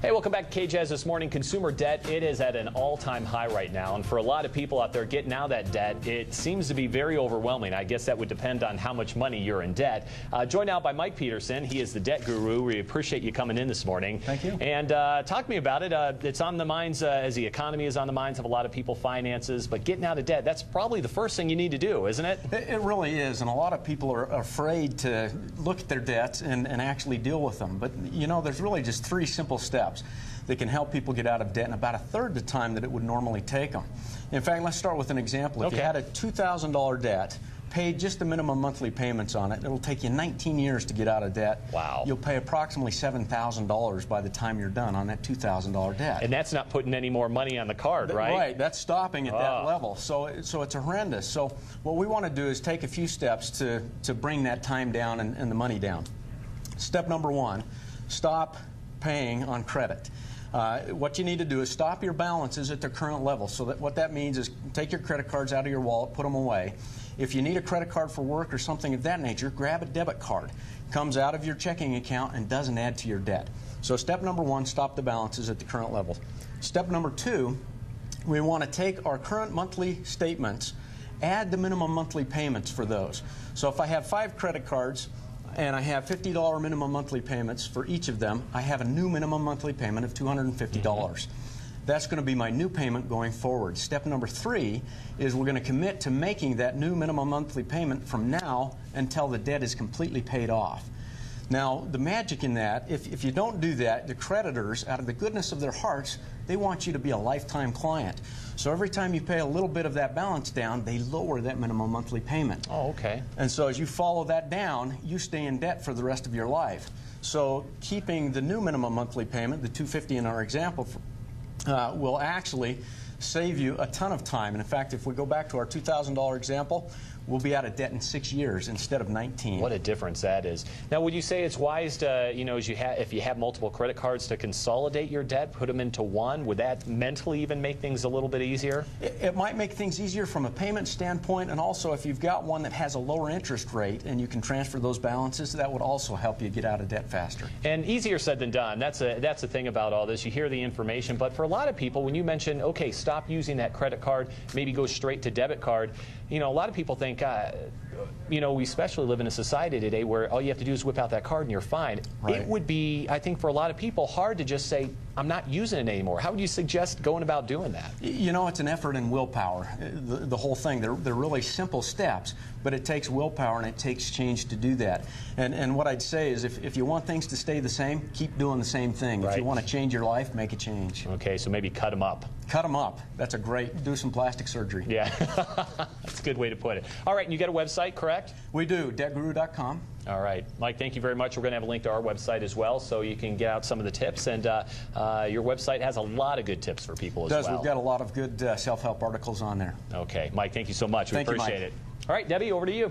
Hey, welcome back to KJAZ This Morning. Consumer debt, it is at an all-time high right now. And for a lot of people out there getting out of that debt, it seems to be very overwhelming. I guess that would depend on how much money you're in debt. Joined now by Mike Peterson. He is the debt guru. We appreciate you coming in this morning. Thank you. And talk to me about it. It's on the minds, as the economy is on the minds of a lot of people, finances. But getting out of debt, that's probably the first thing you need to do, isn't it? It really is. And a lot of people are afraid to look at their debts and actually deal with them. But, you know, there's really just 3 simple steps that can help people get out of debt in about a third the time that it would normally take them. In fact, let's start with an example. If you had a $2,000 debt, paid just the minimum monthly payments on it, it'll take you 19 years to get out of debt. Wow. You'll pay approximately $7,000 by the time you're done on that $2,000 debt. And that's not putting any more money on the card, right? Right. That's stopping at that level. So it's horrendous. So what we want to do is take a few steps to bring that time down and the money down. Step number 1, stop paying on credit. What you need to do is stop your balances at their current level. So what that means is take your credit cards out of your wallet, put them away. If you need a credit card for work or something of that nature, grab a debit card. Comes out of your checking account and doesn't add to your debt. So step number 1, stop the balances at the current level. Step number 2, we want to take our current monthly statements, add the minimum monthly payments for those. So if I have 5 credit cards, and I have $50 minimum monthly payments for each of them, I have a new minimum monthly payment of $250. That's going to be my new payment going forward. Step number 3 is we're going to commit to making that new minimum monthly payment from now until the debt is completely paid off. Now, the magic in that, if you don't do that, the creditors, out of the goodness of their hearts, they want you to be a lifetime client. So every time you pay a little bit of that balance down, they lower that minimum monthly payment. Oh, okay. And so as you follow that down, you stay in debt for the rest of your life. So keeping the new minimum monthly payment, the $250 in our example, will actually save you a ton of time. And in fact, if we go back to our $2,000 example, we'll be out of debt in 6 years instead of 19. What a difference that is. Now, would you say it's wise to, you know, if you have multiple credit cards, to consolidate your debt, put them into one? Would that mentally even make things a little bit easier? It might make things easier from a payment standpoint, and also if you've got one that has a lower interest rate and you can transfer those balances, that would also help you get out of debt faster. And easier said than done. That's the thing about all this. You hear the information, but for a lot of people, when you mention, okay, stop using that credit card, maybe go straight to debit card, you know, a lot of people think, you know, we especially live in a society today where all you have to do is whip out that card and you're fine. Right. It would be, I think, for a lot of people, hard to just say, I'm not using it anymore. How would you suggest going about doing that? You know, it's an effort in willpower, the whole thing. They're really simple steps, but it takes willpower and it takes change to do that. And what I'd say is if you want things to stay the same, keep doing the same thing. Right. If you want to change your life, make a change. Okay, so maybe cut them up. Cut them up. That's a great, do some plastic surgery. Yeah, that's a good way to put it. All right, and you got a website, correct? We do, debtguru.com. All right. Mike, thank you very much. We're going to have a link to our website as well, so you can get out some of the tips. And your website has a lot of good tips for people as well. It does. We've got a lot of good self-help articles on there. Okay. Mike, thank you so much. We Thank you, appreciate Mike. it. All right, Debbie, over to you.